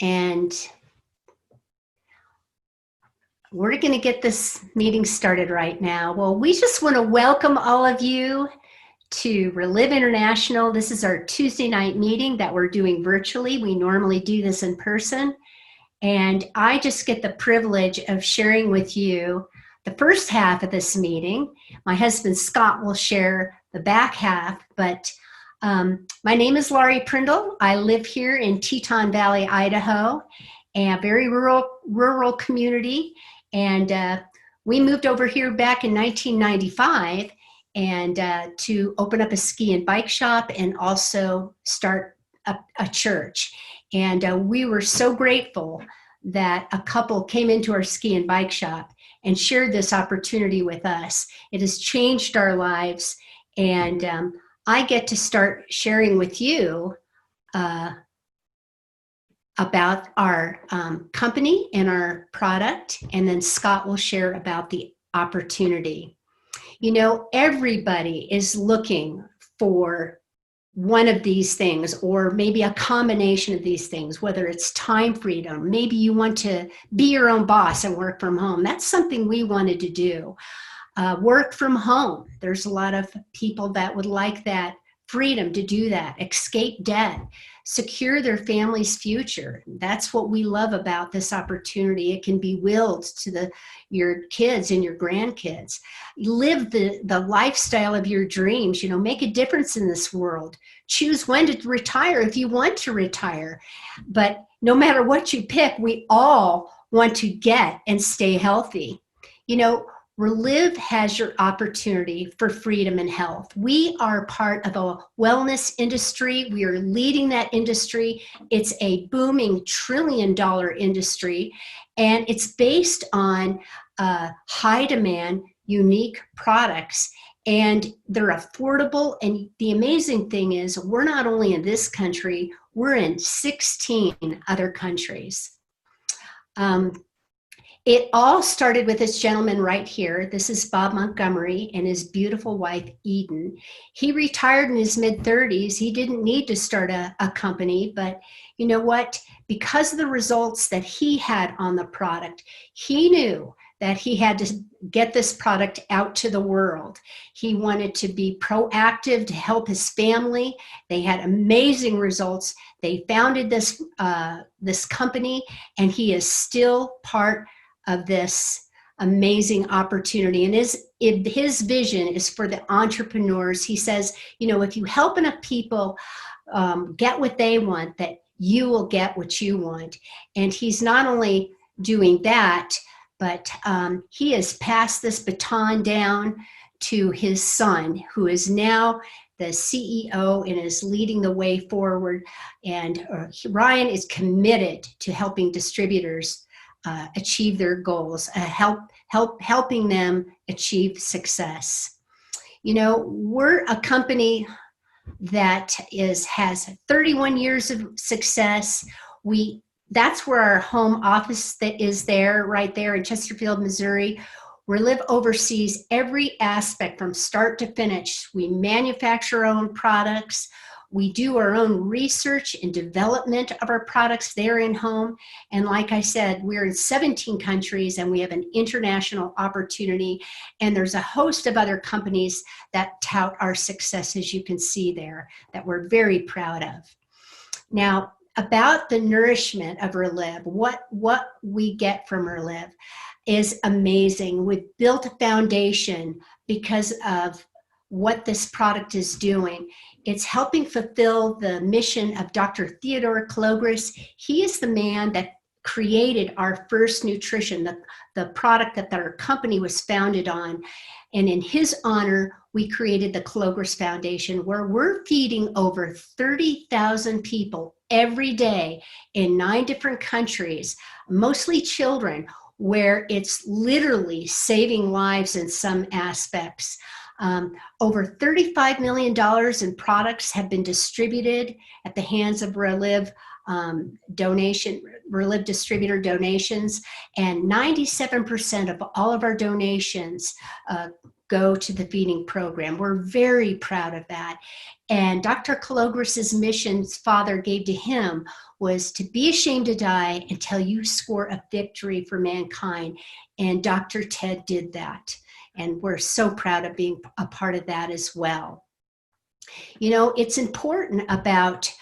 And we're going to get this meeting started right now. Well, we just want to welcome all of you to Reliv International. This is our Tuesday night meeting that we're doing virtually. We normally do this in person. And I just get the privilege of sharing with you the first half of this meeting. My husband Scott will share the back half, but my name is Laurie Prindle. I live here in Teton Valley, Idaho, a very rural community. And we moved over here back in 1995 and to open up a ski and bike shop and also start a church. And we were so grateful that a couple came into our ski and bike shop and shared this opportunity with us. It has changed our lives, and I get to start sharing with you about our company and our product, and then Scott will share about the opportunity. You know, everybody is looking for one of these things, or maybe a combination of these things, whether it's time freedom, maybe you want to be your own boss and work from home. That's something we wanted to do. Work from home. There's a lot of people that would like that freedom to do that, escape debt, secure their family's future. That's what we love about this opportunity. It can be willed to your kids and your grandkids. Live the lifestyle of your dreams, make a difference in this world. Choose when to retire if you want to retire. But no matter what you pick, we all want to get and stay healthy. Reliv has your opportunity for freedom and health. We are part of a wellness industry. We are leading that industry. It's a booming $1 trillion industry, and it's based on high demand, unique products, and they're affordable. And the amazing thing is we're not only in this country, we're in 16 other countries. It all started with this gentleman right here. This is Bob Montgomery and his beautiful wife, Eden. He retired in his mid-30s. He didn't need to start a company, but you know what? Because of the results that he had on the product, he knew that he had to get this product out to the world. He wanted to be proactive to help his family. They had amazing results. They founded this company, and he is still part of this amazing opportunity. And his vision is for the entrepreneurs. He says, if you help enough people get what they want, that you will get what you want. And he's not only doing that, but he has passed this baton down to his son, who is now the CEO and is leading the way forward. And Ryan is committed to helping distributors achieve their goals, helping them achieve success. We're a company that has 31 years of success. That's where our home office is right there in Chesterfield, Missouri. Reliv oversees every aspect from start to finish. We manufacture our own products. We do our own research and development of our products there in home. And like I said, we're in 17 countries and we have an international opportunity. And there's a host of other companies that tout our success, as you can see there, that we're very proud of. Now, about the nourishment of Reliv, what we get from Reliv is amazing. We've built a foundation because of what this product is doing. It's helping fulfill the mission of Dr. Theodore Klogris. He is the man that created our first nutrition, the product that our company was founded on. And in his honor, we created the Klogris Foundation, where we're feeding over 30,000 people every day in 9 different countries, mostly children, where it's literally saving lives in some aspects. Over $35 million in products have been distributed at the hands of Reliv Reliv distributor donations, and 97% of all of our donations go to the feeding program. We're very proud of that. And Dr. Kalogris's mission's father gave to him was to be ashamed to die until you score a victory for mankind. And Dr. Ted did that. And we're so proud of being a part of that as well. You know, it's important about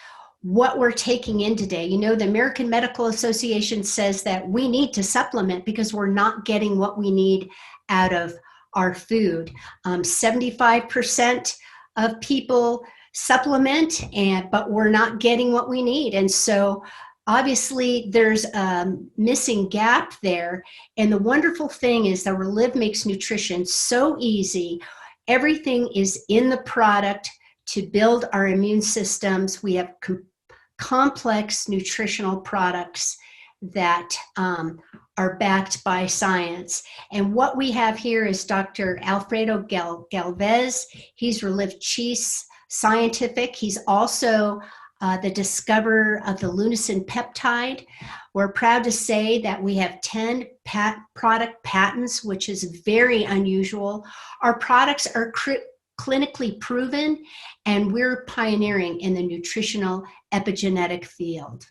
what we're taking in today. You know, the American Medical Association says that we need to supplement because we're not getting what we need out of our food. 75% of people supplement, but we're not getting what we need. And so obviously there's a missing gap there. And the wonderful thing is that Reliv makes nutrition so easy. Everything is in the product to build our immune systems. We have complex nutritional products that are backed by science. And what we have here is Dr. Alfredo Galvez. He's Reliv Chief Scientific. He's also the discoverer of the Lunasin peptide. We're proud to say that we have 10 product patents, which is very unusual. Our products are clinically proven, and we're pioneering in the nutritional epigenetic field.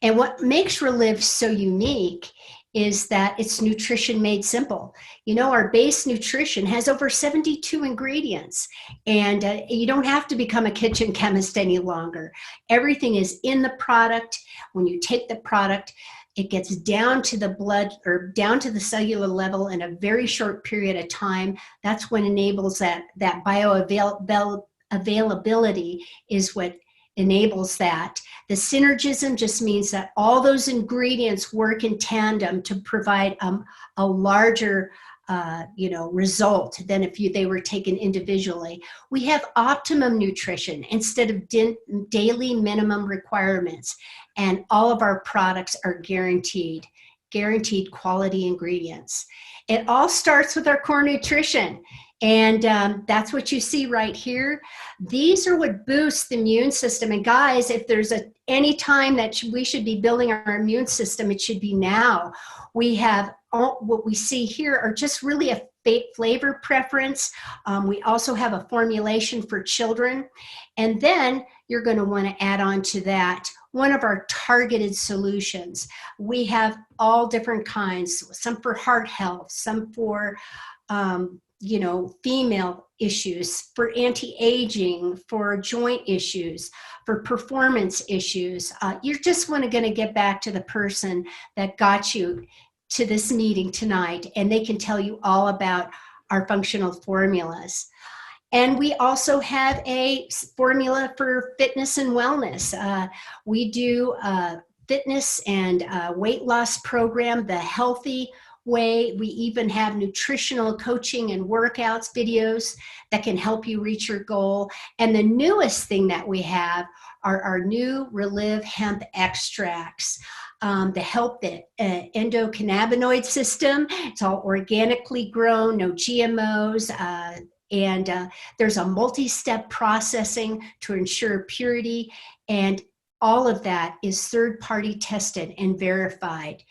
And what makes Reliv so unique is that it's nutrition made simple. You know, our base nutrition has over 72 ingredients, and you don't have to become a kitchen chemist any longer. Everything is in the product. When you take the product, it gets down to the blood or down to the cellular level in a very short period of time. That's what enables that bioavailability is what enables that. The synergism just means that all those ingredients work in tandem to provide a larger result than if they were taken individually. We have optimum nutrition instead of daily minimum requirements, and all of our products are guaranteed quality ingredients. It all starts with our core nutrition. And that's what you see right here. These are what boosts the immune system. And guys, if there's any time that we should be building our immune system, it should be now. We have what we see here are just really a flavor preference. We also have a formulation for children. And then you're going to want to add on to that one of our targeted solutions. We have all different kinds, some for heart health, some for female issues, for anti-aging, for joint issues, for performance issues. You're just going to get back to the person that got you to this meeting tonight, and they can tell you all about our functional formulas. And we also have a formula for fitness and wellness. We do a fitness and weight loss program, the Healthy Way. We even have nutritional coaching and workouts videos that can help you reach your goal. And the newest thing that we have are our new Reliv hemp extracts to help the endocannabinoid system. It's all organically grown, no GMOs, and there's a multi-step processing to ensure purity, and all of that is third-party tested and verified.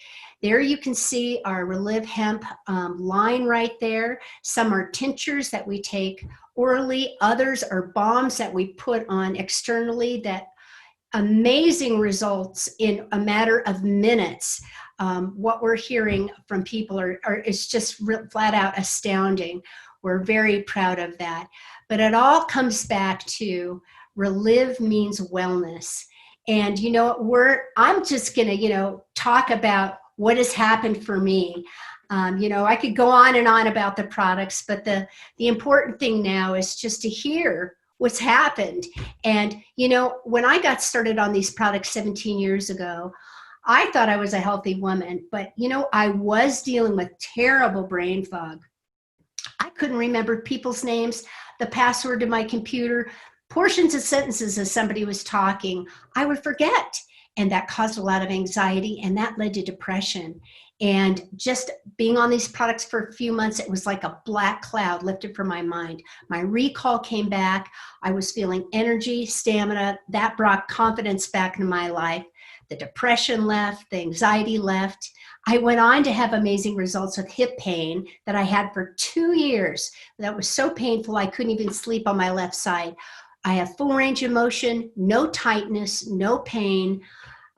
There you can see our Reliv hemp line right there. Some are tinctures that we take orally. Others are bombs that we put on externally that amazing results in a matter of minutes. What we're hearing from people is just flat out astounding. We're very proud of that. But it all comes back to Reliv means wellness. And I'm just gonna, talk about what has happened for me. I could go on and on about the products, but the important thing now is just to hear what's happened. And, when I got started on these products 17 years ago, I thought I was a healthy woman, but, I was dealing with terrible brain fog. I couldn't remember people's names, the password to my computer, portions of sentences as somebody was talking, I would forget. And that caused a lot of anxiety, and that led to depression. And just being on these products for a few months, it was like a black cloud lifted from my mind. My recall came back. I was feeling energy, stamina. That brought confidence back into my life. The depression left, the anxiety left. I went on to have amazing results with hip pain that I had for 2 years. That was so painful, I couldn't even sleep on my left side. I have full range of motion, no tightness, no pain.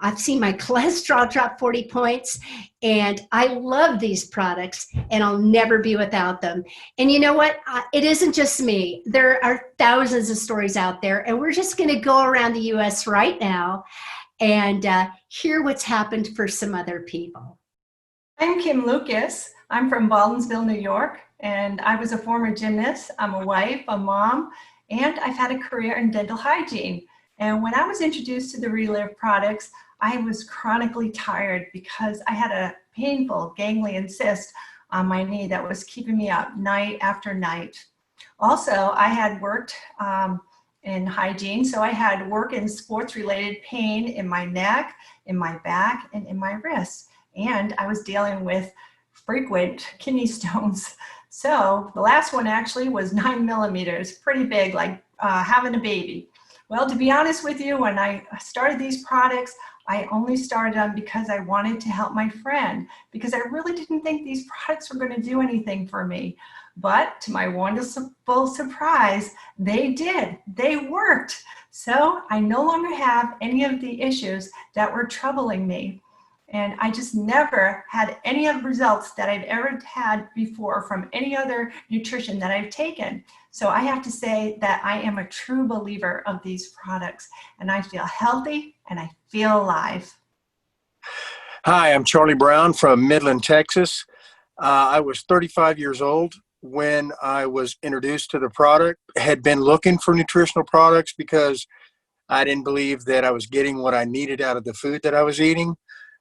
I've seen my cholesterol drop 40 points, and I love these products, and I'll never be without them. And you know what? It isn't just me. There are thousands of stories out there, and we're just going to go around the US right now and hear what's happened for some other people. I'm Kim Lucas. I'm from Baldwinsville, New York, and I was a former gymnast. I'm a wife, a mom, and I've had a career in dental hygiene. And when I was introduced to the Reliv products, I was chronically tired because I had a painful ganglion cyst on my knee that was keeping me up night after night. Also, I had worked in hygiene, so I had work in sports-related pain in my neck, in my back, and in my wrists. And I was dealing with frequent kidney stones. So the last one actually was 9 millimeters, pretty big, like having a baby. Well, to be honest with you, when I started these products, I only started them because I wanted to help my friend, because I really didn't think these products were going to do anything for me. But to my wonderful surprise, they did. They worked. So I no longer have any of the issues that were troubling me. And I just never had any of the results that I've ever had before from any other nutrition that I've taken. So I have to say that I am a true believer of these products, and I feel healthy and I feel alive. Hi, I'm Charlie Brown from Midland, Texas. I was 35 years old when I was introduced to the product. Had been looking for nutritional products because I didn't believe that I was getting what I needed out of the food that I was eating.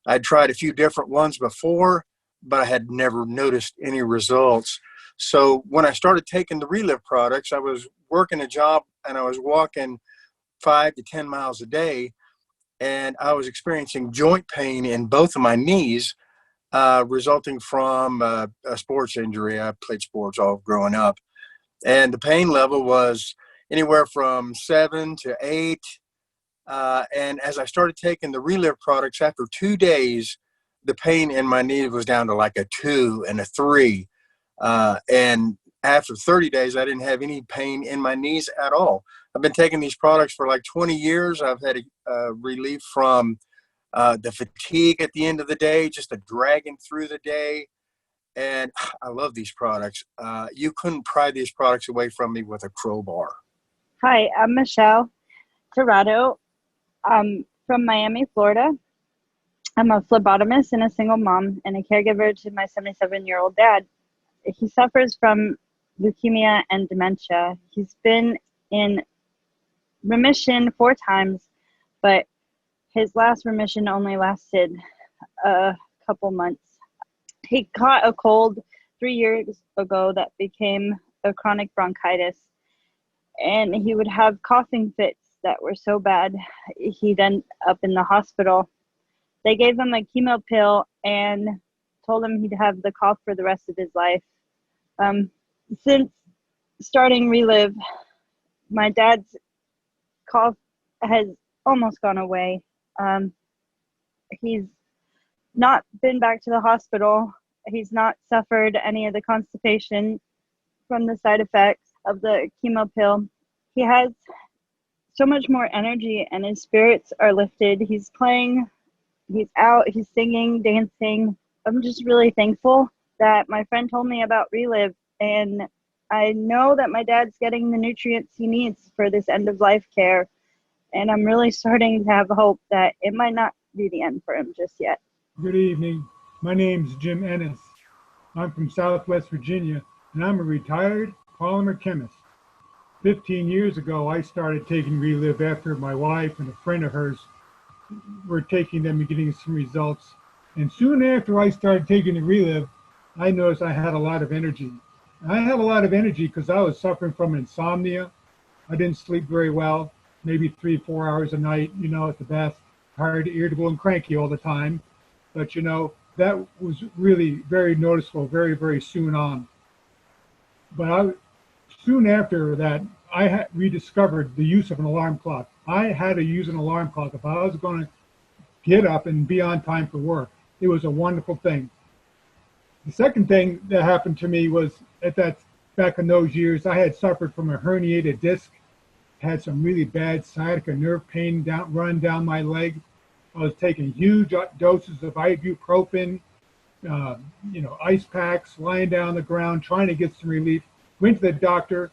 I'd tried a few different ones before, but I had never noticed any results. So when I started taking the Reliv products, I was working a job and I was walking 5 to 10 miles a day, and I was experiencing joint pain in both of my knees, resulting from a sports injury. I played sports all growing up, and the pain level was anywhere from 7 to 8. And as I started taking the Reliv products, after 2 days, the pain in my knee was down to like a 2 and a 3. And after 30 days, I didn't have any pain in my knees at all. I've been taking these products for like 20 years. I've had a relief from the fatigue at the end of the day, just the dragging through the day. And I love these products. You couldn't pry these products away from me with a crowbar. Hi, I'm Michelle Tirado. From Miami, Florida. I'm a phlebotomist and a single mom and a caregiver to my 77-year-old dad. He suffers from leukemia and dementia. He's been in remission 4 times, but his last remission only lasted a couple months. He caught a cold 3 years ago that became a chronic bronchitis, and he would have coughing fits that were so bad he'd end up in the hospital. They gave him a chemo pill and told him he'd have the cough for the rest of his life. Since starting Reliv, my dad's cough has almost gone away. He's not been back to the hospital. He's not suffered any of the constipation from the side effects of the chemo pill. He has so much more energy and his spirits are lifted. He's playing, he's out, he's singing, dancing. I'm just really thankful that my friend told me about Reliv, and I know that my dad's getting the nutrients he needs for this end of life care. And I'm really starting to have hope that it might not be the end for him just yet. Good evening. My name's Jim Ennis. I'm from Southwest Virginia, and I'm a retired polymer chemist. 15 years ago, I started taking Reliv after my wife and a friend of hers were taking them and getting some results. And soon after I started taking the Reliv, I noticed I had a lot of energy. I had a lot of energy because I was suffering from insomnia. I didn't sleep very well, maybe 3-4 hours a night, at the best. Tired, irritable, and cranky all the time. But, that was really very noticeable very, very soon on. But soon after that, I had rediscovered the use of an alarm clock. I had to use an alarm clock. If I was going to get up and be on time for work. It was a wonderful thing. The second thing that happened to me was back in those years, I had suffered from a herniated disc, had some really bad sciatica nerve pain running down my leg. I was taking huge doses of ibuprofen, ice packs, lying down on the ground, trying to get some relief. Went to the doctor.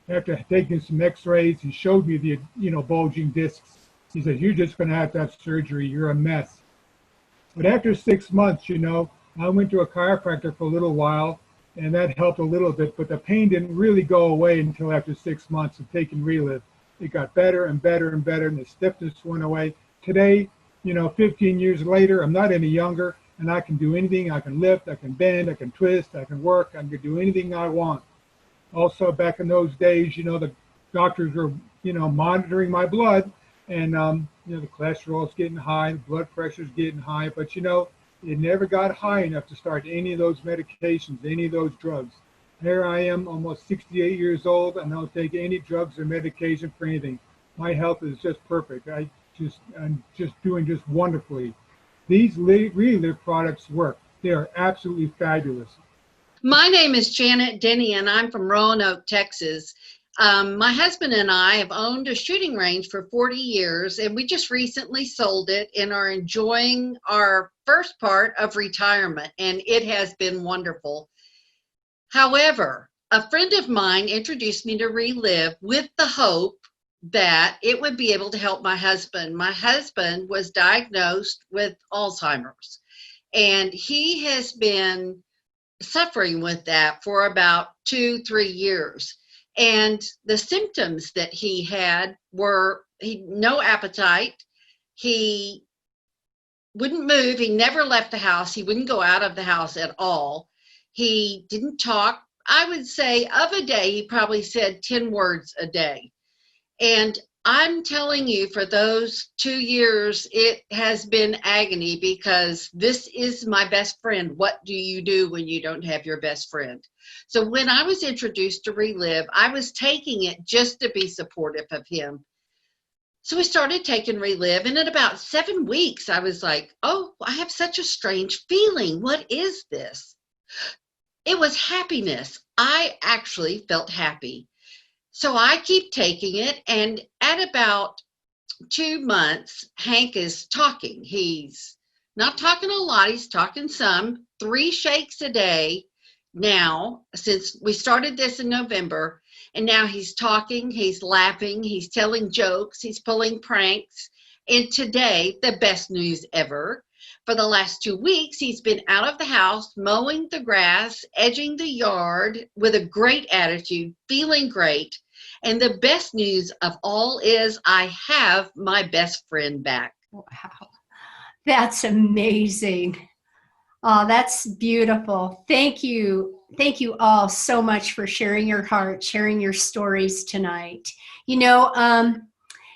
After taking some x-rays, he showed me the, bulging discs. He said, "You're just going to have surgery. You're a mess." But after 6 months, I went to a chiropractor for a little while, and that helped a little bit, but the pain didn't really go away until after 6 months of taking Reliv. It got better and better and better, and the stiffness went away. Today, 15 years later, I'm not any younger, and I can do anything. I can lift, I can bend, I can twist, I can work, I can do anything I want. Also, back in those days, the doctors were, monitoring my blood, and, the cholesterol's getting high, the blood pressure's getting high, but, it never got high enough to start any of those medications, any of those drugs. Here I am, almost 68 years old, and I don't take any drugs or medication for anything. My health is just perfect. I'm just doing just wonderfully. These Reliv products work. They are absolutely fabulous. My name is Janet Denny, and I'm from Roanoke, Texas. My husband and I have owned a shooting range for 40 years, and we just recently sold it and are enjoying our first part of retirement, and it has been wonderful. However, a friend of mine introduced me to Reliv with the hope that it would be able to help my husband. My husband was diagnosed with Alzheimer's, and he has been suffering with that for about 2-3 years. And the symptoms that he had were no appetite. He wouldn't move. He never left the house. He wouldn't go out of the house at all. He didn't talk. I would say of a day, he probably said 10 words a day. And I'm telling you, for those 2 years, it has been agony, because this is my best friend. What do you do when you don't have your best friend? So when I was introduced to Reliv, I was taking it just to be supportive of him. So we started taking Reliv, and in about 7 weeks, I was like, oh, I have such a strange feeling. What is this? It was happiness. I actually felt happy. So I keep taking it, and at about 2 months, Hank is talking. He's not talking a lot. He's talking some, 3 shakes a day now, since we started this in November. And now he's talking, he's laughing, he's telling jokes, he's pulling pranks. And today, the best news ever. For the last 2 weeks, he's been out of the house, mowing the grass, edging the yard with a great attitude, feeling great. And the best news of all is I have my best friend back. Wow. That's amazing. Oh, that's beautiful. Thank you. Thank you all so much for sharing your heart, sharing your stories tonight.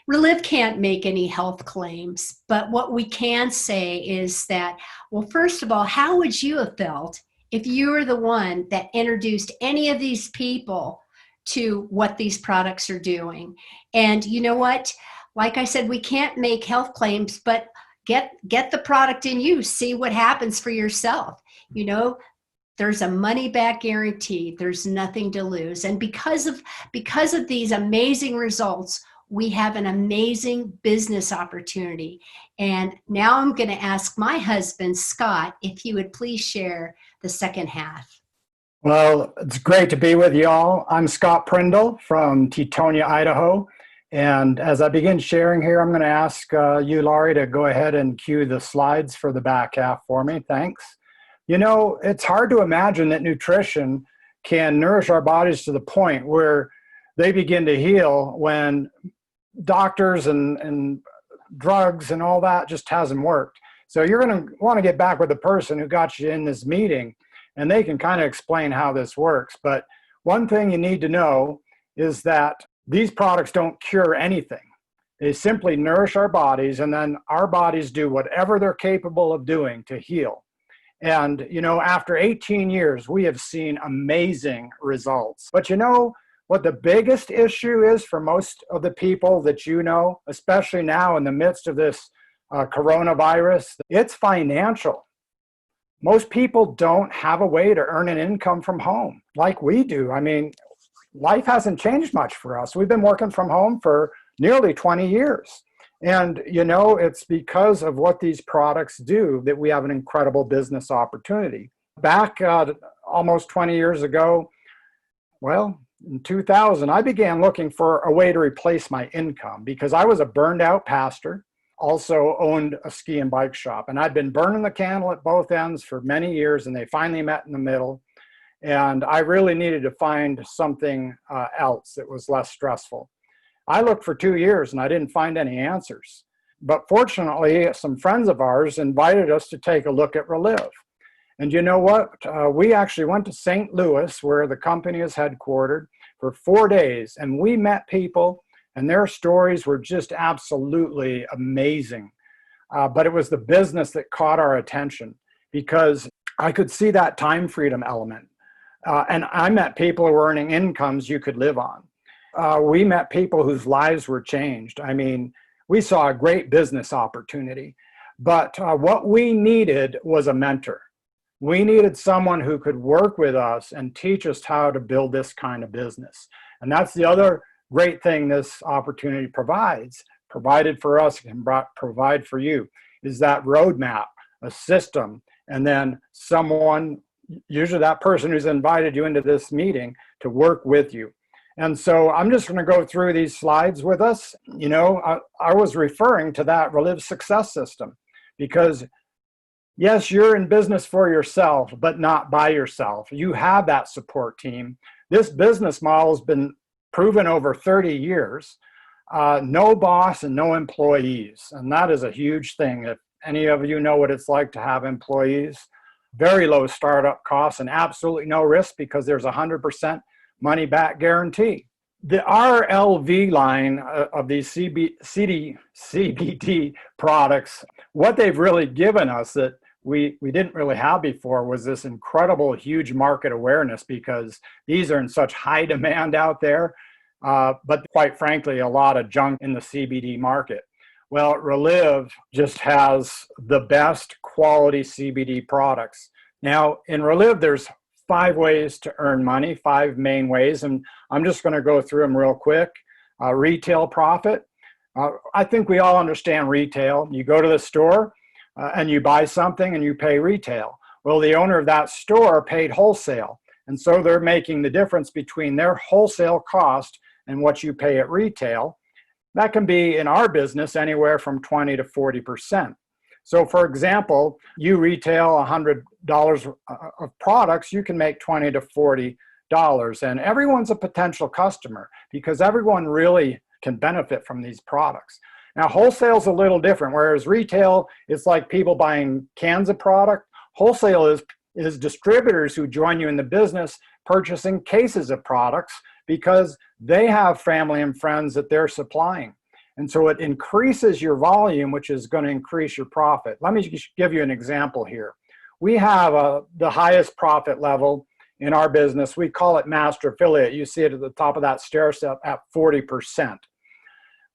Reliv can't make any health claims, but what we can say is that, well, first of all, how would you have felt if you were the one that introduced any of these people to what these products are doing? And you know what? Like I said, we can't make health claims, but get the product in use, see what happens for yourself. There's a money back guarantee. There's nothing to lose. And because of these amazing results, we have an amazing business opportunity. And now I'm going to ask my husband, Scott, if he would please share the second half. Well, it's great to be with you all. I'm Scott Prindle from Teutonia, Idaho. And as I begin sharing here, I'm going to ask you, Laurie, to go ahead and cue the slides for the back half for me. Thanks. It's hard to imagine that nutrition can nourish our bodies to the point where they begin to heal when doctors and drugs and all that just hasn't worked. So you're going to want to get back with the person who got you in this meeting, and they can kind of explain how this works. But one thing you need to know is that these products don't cure anything. They simply nourish our bodies, and then our bodies do whatever they're capable of doing to heal. And, after 18 years, we have seen amazing results. But what the biggest issue is for most of the people that especially now in the midst of this coronavirus. It's financial. Most people don't have a way to earn an income from home like we do. I mean, life hasn't changed much for us. We've been working from home for nearly 20 years. And, you know, it's because of what these products do that we have an incredible business opportunity. Back almost 20 years ago, well, in 2000, I began looking for a way to replace my income because I was a burned out pastor, also owned a ski and bike shop. And I'd been burning the candle at both ends for many years, and they finally met in the middle. And I really needed to find something else that was less stressful. I looked for 2 years and I didn't find any answers. But fortunately, some friends of ours invited us to take a look at Reliv. And you know what? We actually went to St. Louis, where the company is headquartered, for 4 days. And we met people, and their stories were just absolutely amazing. But it was the business that caught our attention because I could see that time freedom element. And I met people who were earning incomes you could live on. We met people whose lives were changed. I mean, we saw a great business opportunity, but what we needed was a mentor. We needed someone who could work with us and teach us how to build this kind of business. And that's the other great thing this opportunity provided for us and provide for you, is that roadmap, a system, and then someone, usually that person who's invited you into this meeting, to work with you. And so I'm just going to go through these slides with us. You know, I was referring to that Reliv success system because, yes, you're in business for yourself, but not by yourself. You have that support team. This business model has been proven over 30 years. No boss and no employees. And that is a huge thing. If any of you know what it's like to have employees, very low startup costs and absolutely no risk because there's 100% money back guarantee. The RLV line of these CBD products, what they've really given us that we didn't really have before was this incredible, huge market awareness because these are in such high demand out there, but quite frankly, a lot of junk in the CBD market. Well, Reliv just has the best quality CBD products. Now, in Reliv, there's 5 ways to earn money, 5 main ways, and I'm just going to go through them real quick. Retail profit. I think we all understand retail. You go to the store and you buy something and you pay retail. Well, the owner of that store paid wholesale, and so they're making the difference between their wholesale cost and what you pay at retail. That can be, in our business, anywhere from 20 to 40%. So for example, you retail $100 of products, you can make $20 to $40. And everyone's a potential customer because everyone really can benefit from these products. Now, wholesale is a little different, whereas retail is like people buying cans of product. Wholesale is distributors who join you in the business purchasing cases of products because they have family and friends that they're supplying. And so it increases your volume, which is going to increase your profit. Let me just give you an example here. We have the highest profit level in our business. We call it master affiliate. You see it at the top of that stair step at 40%.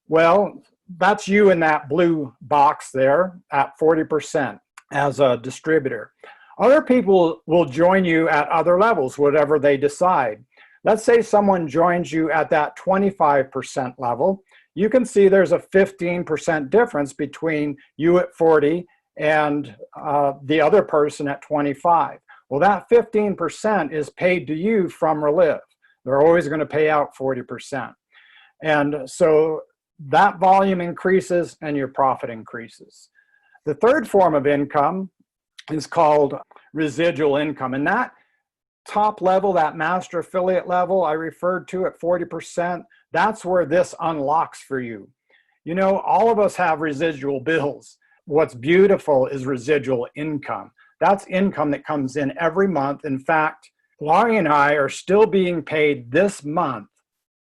Well, that's you in that blue box there at 40% as a distributor. Other people will join you at other levels, whatever they decide. Let's say someone joins you at that 25% level. You can see there's a 15% difference between you at 40 and the other person at 25. Well, that 15% is paid to you from Reliv. They're always going to pay out 40%. And so that volume increases and your profit increases. The third form of income is called residual income. And that top level, that master affiliate level I referred to at 40%, that's where this unlocks for you. You know, all of us have residual bills. What's beautiful is residual income. That's income that comes in every month. In fact, Laurie and I are still being paid this month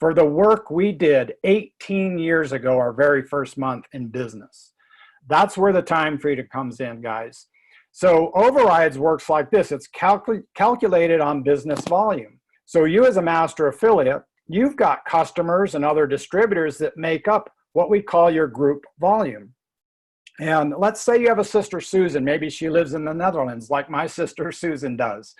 for the work we did 18 years ago, our very first month in business. That's where the time freedom comes in, guys. So overrides works like this. It's calculated on business volume. So you as a master affiliate, you've got customers and other distributors that make up what we call your group volume. And let's say you have a sister, Susan. Maybe she lives in the Netherlands like my sister, Susan, does.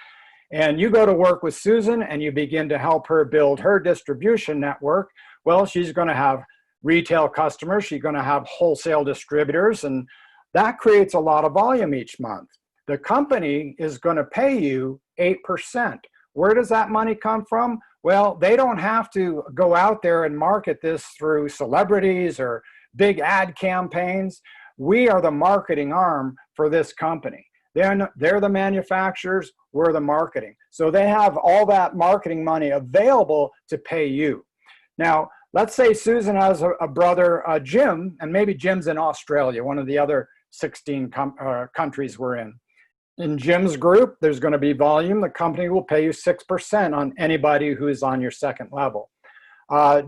And you go to work with Susan and you begin to help her build her distribution network. Well, she's going to have retail customers. She's going to have wholesale distributors. And that creates a lot of volume each month. The company is going to pay you 8%. Where does that money come from? Well, they don't have to go out there and market this through celebrities or big ad campaigns. We are the marketing arm for this company. They're the manufacturers, we're the marketing. So they have all that marketing money available to pay you. Now, let's say Susan has a brother, Jim, and maybe Jim's in Australia, one of the other 16 countries we're in. In Jim's group, there's going to be volume. The company will pay you 6% on anybody who is on your second level.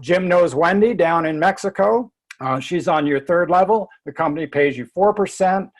Jim knows Wendy down in Mexico. She's on your third level. The company pays you 4%.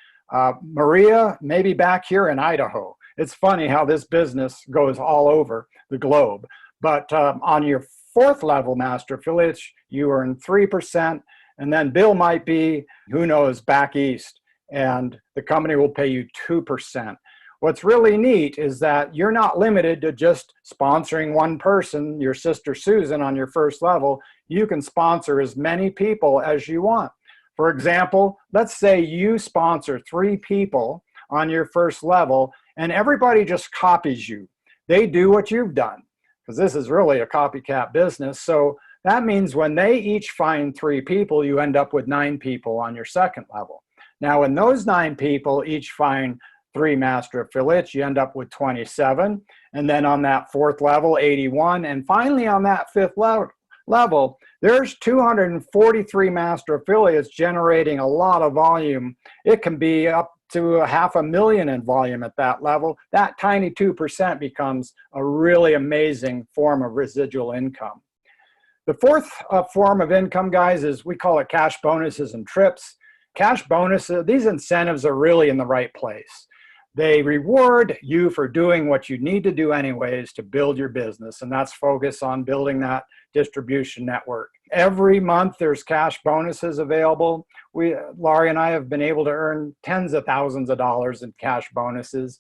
Maria, maybe back here in Idaho. It's funny how this business goes all over the globe. But on your fourth level master affiliates, you earn 3%. And then Bill might be, who knows, back east. And the company will pay you 2%. What's really neat is that you're not limited to just sponsoring one person, your sister Susan on your first level. You can sponsor as many people as you want. For example, let's say you sponsor 3 people on your first level and everybody just copies you. They do what you've done because this is really a copycat business. So that means when they each find 3 people, you end up with 9 people on your second level. Now, when those 9 people each find 3 master affiliates, you end up with 27. And then on that fourth level, 81. And finally, on that fifth level, there's 243 master affiliates generating a lot of volume. It can be up to 500,000 in volume at that level. That tiny 2% becomes a really amazing form of residual income. The fourth form of income, guys, is we call it cash bonuses and trips. Cash bonuses, these incentives are really in the right place. They reward you for doing what you need to do anyways to build your business, and that's focus on building that distribution network. Every month there's cash bonuses available. Laurie and I have been able to earn tens of thousands of dollars in cash bonuses,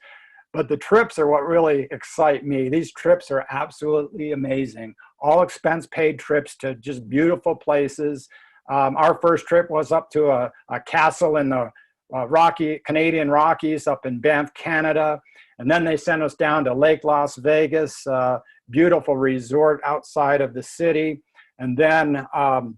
but the trips are what really excite me. These trips are absolutely amazing. All expense paid trips to just beautiful places. Our first trip was up to a castle in the Canadian Rockies up in Banff, Canada. And then they sent us down to Lake Las Vegas, beautiful resort outside of the city. And then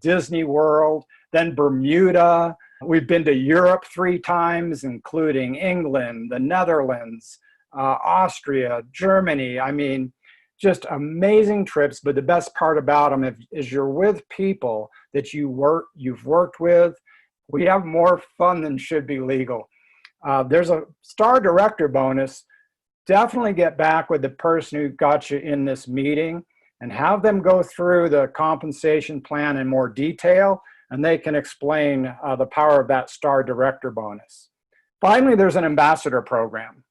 Disney World, then Bermuda. We've been to Europe 3 times, including England, the Netherlands, Austria, Germany. I mean, just amazing trips. But the best part about them is you're with people that you've worked with. We have more fun than should be legal. There's a star director bonus. Definitely get back with the person who got you in this meeting and have them go through the compensation plan in more detail, and they can explain the power of that star director bonus. Finally, there's an ambassador program.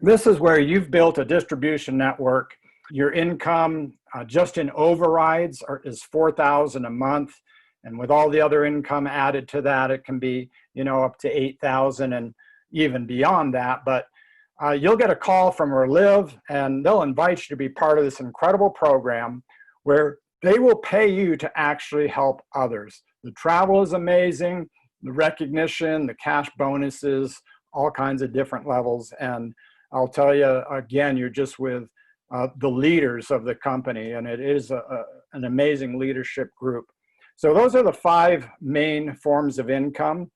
This is where you've built a distribution network. Your income just in overrides is $4,000 a month. And with all the other income added to that, it can be, up to $8,000 and even beyond that. But you'll get a call from Reliv, and they'll invite you to be part of this incredible program where they will pay you to actually help others. The travel is amazing, the recognition, the cash bonuses, all kinds of different levels. And I'll tell you again, you're just with the leaders of the company, and it is an amazing leadership group. So those are the 5 main forms of income.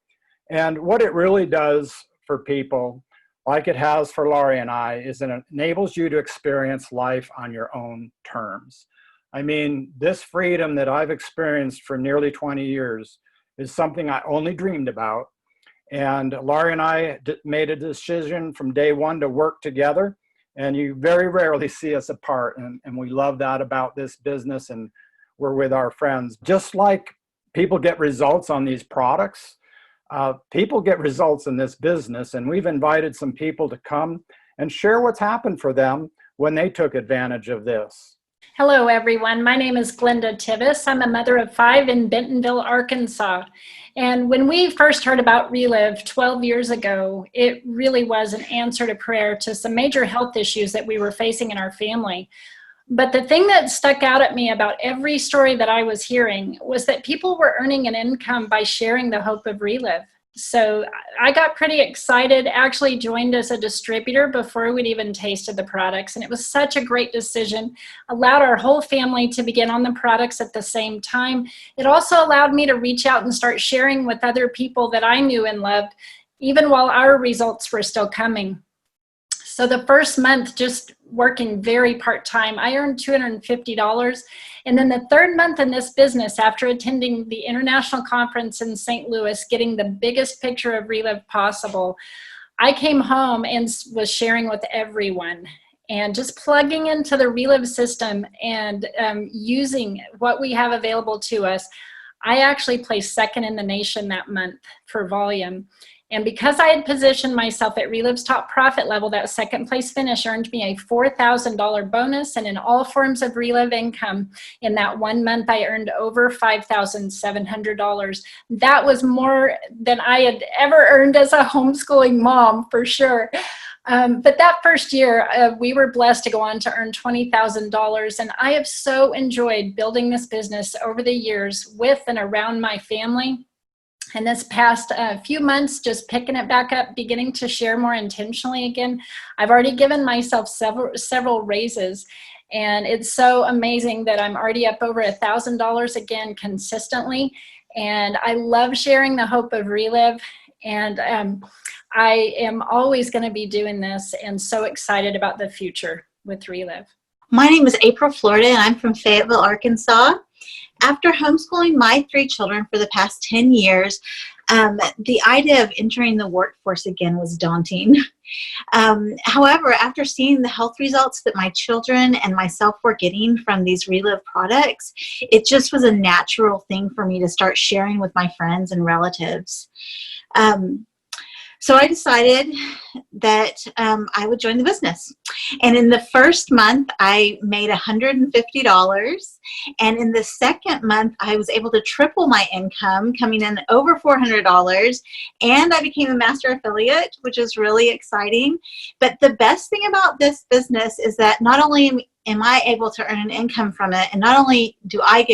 And what it really does for people, like it has for Laurie and I, is it enables you to experience life on your own terms. I mean, this freedom that I've experienced for nearly 20 years is something I only dreamed about. And Laurie and I made a decision from day one to work together. And you very rarely see us apart. And we love that about this business. And we're with our friends. Just like people get results on these products, people get results in this business. And we've invited some people to come and share what's happened for them when they took advantage of this. Hello, everyone. My name is Glenda Tivis. I'm a mother of 5 in Bentonville, Arkansas. And when we first heard about Reliv 12 years ago, it really was an answer to prayer to some major health issues that we were facing in our family. But the thing that stuck out at me about every story that I was hearing was that people were earning an income by sharing the hope of Reliv. So I got pretty excited, actually joined as a distributor before we'd even tasted the products. And it was such a great decision, allowed our whole family to begin on the products at the same time. It also allowed me to reach out and start sharing with other people that I knew and loved, even while our results were still coming. So the first month, just working very part-time, I earned $250. And then the third month in this business, after attending the international conference in St. Louis, getting the biggest picture of Reliv possible, I came home and was sharing with everyone. And just plugging into the Reliv system and using what we have available to us, I actually placed second in the nation that month for volume. And because I had positioned myself at Reliv's top profit level, that second place finish earned me a $4,000 bonus. And in all forms of Reliv income, in that 1 month, I earned over $5,700. That was more than I had ever earned as a homeschooling mom, for sure. But that first year, we were blessed to go on to earn $20,000. And I have so enjoyed building this business over the years with and around my family. And this past few months, just picking it back up, beginning to share more intentionally again. I've already given myself several raises. And it's so amazing that I'm already up over $1,000 again consistently. And I love sharing the hope of Reliv. And I am always going to be doing this and so excited about the future with Reliv. My name is April Florida, and I'm from Fayetteville, Arkansas. After homeschooling my 3 children for the past 10 years, the idea of entering the workforce again was daunting. However, after seeing the health results that my children and myself were getting from these Reliv products, it just was a natural thing for me to start sharing with my friends and relatives. So I decided that I would join the business. And in the first month, I made $150. And in the second month, I was able to triple my income, coming in over $400. And I became a master affiliate, which is really exciting. But the best thing about this business is that not only am I able to earn an income from it, and not only do our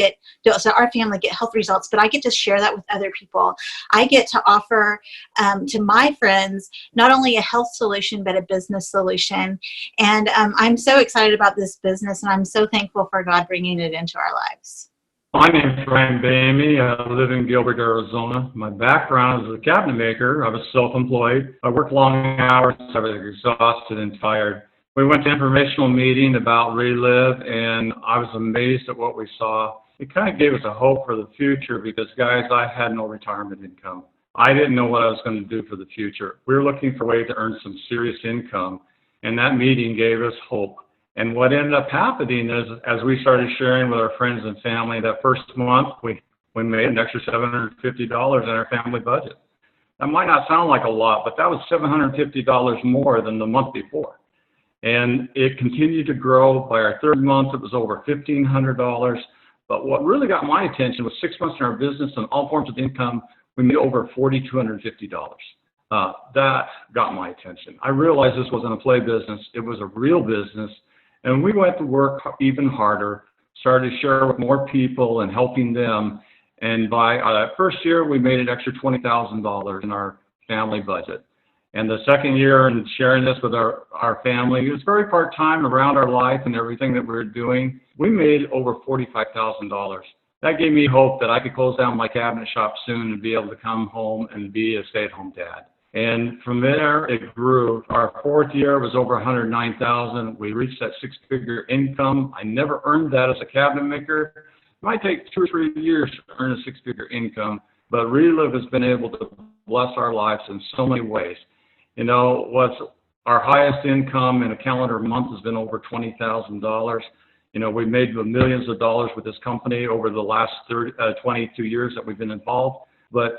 family get health results, but I get to share that with other people. I get to offer to my friends not only a health solution, but a business solution. And I'm so excited about this business, and I'm so thankful for God bringing it into our lives. My name is Ryan Bamey. I live in Gilbert, Arizona. My background is a cabinet maker. I was self-employed. I worked long hours. I was exhausted and tired. We went to an informational meeting about Reliv, and I was amazed at what we saw. It kind of gave us a hope for the future because, guys, I had no retirement income. I didn't know what I was going to do for the future. We were looking for a way to earn some serious income, and that meeting gave us hope. And what ended up happening is, as we started sharing with our friends and family, that first month we made an extra $750 in our family budget. That might not sound like a lot, but that was $750 more than the month before. And it continued to grow. By our third month, it was over $1,500. But what really got my attention was 6 months in our business and all forms of income, we made over $4,250. That got my attention. I realized this wasn't a play business. It was a real business. And we went to work even harder, started to share with more people and helping them. And by that first year, we made an extra $20,000 in our family budget. And the second year, and sharing this with our family, it was very part-time around our life and everything that we were doing. We made over $45,000. That gave me hope that I could close down my cabinet shop soon and be able to come home and be a stay-at-home dad. And from there, it grew. Our fourth year was over $109,000. We reached that 6-figure income. I never earned that as a cabinet maker. It might take 2 or 3 years to earn a 6-figure income, but Reliv has been able to bless our lives in so many ways. You know, what's our highest income in a calendar month has been over $20,000. You know, we've made millions of dollars with this company over the last 22 years that we've been involved. But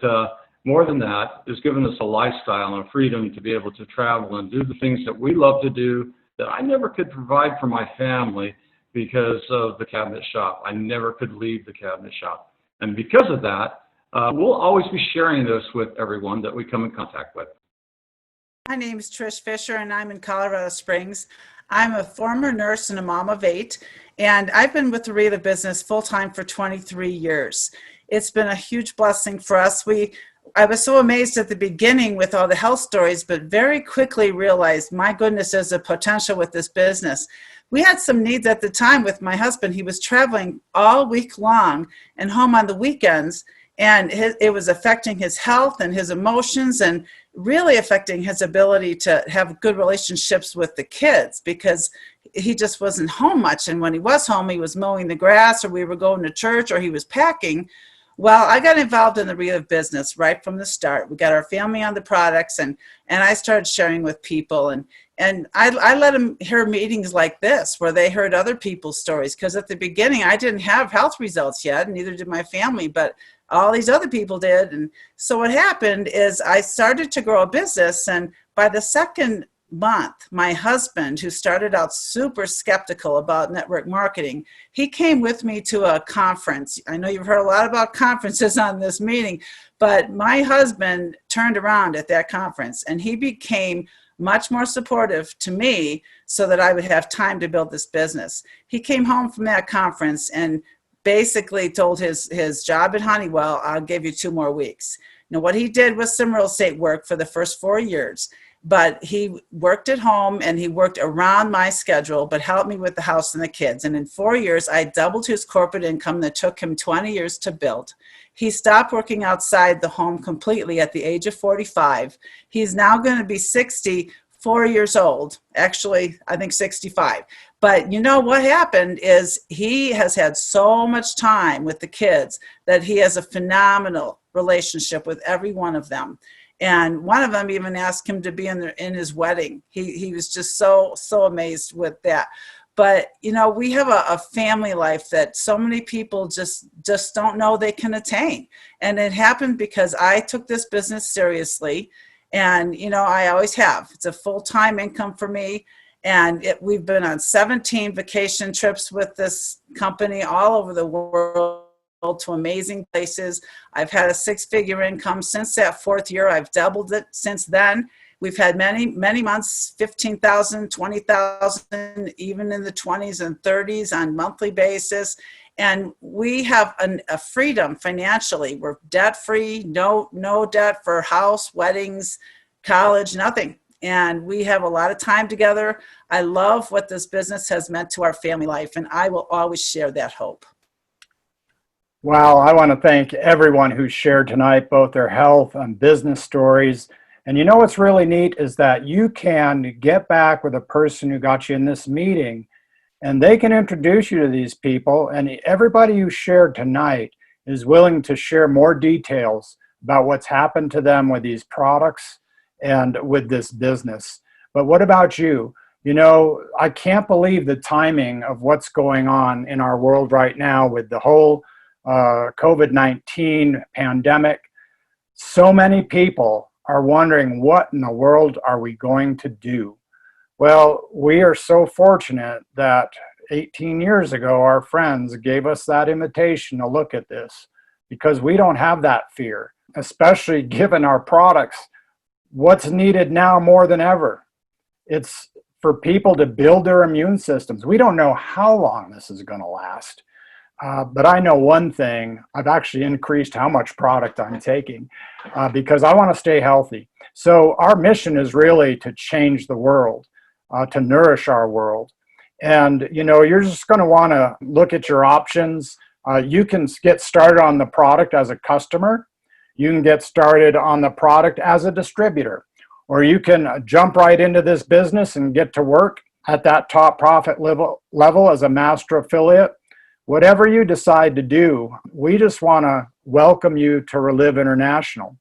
more than that, it's given us a lifestyle and a freedom to be able to travel and do the things that we love to do that I never could provide for my family because of the cabinet shop. I never could leave the cabinet shop. And because of that, we'll always be sharing this with everyone that we come in contact with. My name is Trish Fisher, and I'm in Colorado Springs. I'm a former nurse and a mom of 8, and I've been with the Reliv business full-time for 23 years. It's been a huge blessing for us. I was so amazed at the beginning with all the health stories, but very quickly realized, my goodness, there's a potential with this business. We had some needs at the time with my husband. He was traveling all week long and home on the weekends, and it was affecting his health and his emotions, and really affecting his ability to have good relationships with the kids, because he just wasn't home much. And when he was home, he was mowing the grass, or we were going to church, or he was packing. Well, I got involved in the Reliv business right from the start. We got our family on the products, and I started sharing with people, and I let them hear meetings like this where they heard other people's stories, because at the beginning I didn't have health results yet, and neither did my family, but all these other people did. And so what happened is I started to grow a business, and by the second month, my husband, who started out super skeptical about network marketing, he came with me to a conference. I know you've heard a lot about conferences on this meeting, but my husband turned around at that conference, and he became much more supportive to me so that I would have time to build this business. He came home from that conference and basically told his job at Honeywell, I'll give you 2 more weeks. Now, what he did was some real estate work for the first 4 years, but he worked at home and he worked around my schedule, but helped me with the house and the kids. And in 4 years, I doubled his corporate income that took him 20 years to build. He stopped working outside the home completely at the age of 45. He's now going to be 64 years old. Actually, I think 65. But you know what happened is he has had so much time with the kids that he has a phenomenal relationship with every one of them. And one of them even asked him to be in his wedding. He was just so amazed with that. But, you know, we have a family life that so many people just don't know they can attain. And it happened because I took this business seriously. And, you know, I always have. It's a full-time income for me. And we've been on 17 vacation trips with this company all over the world to amazing places. I've had a 6-figure income since that 4th year. I've doubled it since then. We've had many months, 15,000, 20,000, even in the 20s and 30s on monthly basis. And we have a freedom financially. We're debt-free, no debt for house, weddings, college, nothing. And we have a lot of time together. I love what this business has meant to our family life, and I will always share that hope. Wow, I want to thank everyone who shared tonight, both their health and business stories. And you know what's really neat is that you can get back with a person who got you in this meeting, and they can introduce you to these people. And everybody who shared tonight is willing to share more details about what's happened to them with these products and with this business. But what about you? You know, I can't believe the timing of what's going on in our world right now with the whole COVID-19 pandemic. So many people are wondering, what in the world are we going to do? Well, we are so fortunate that 18 years ago, our friends gave us that invitation to look at this, because we don't have that fear, especially given our products. What's needed now more than ever? It's for people to build their immune systems. We don't know how long this is going to last. But I know one thing, I've actually increased how much product I'm taking because I want to stay healthy. So our mission is really to change the world, to nourish our world. And, you know, you're just going to want to look at your options. You can get started on the product as a customer. You can get started on the product as a distributor, or you can jump right into this business and get to work at that top profit level as a master affiliate. Whatever you decide to do, we just want to welcome you to Reliv International.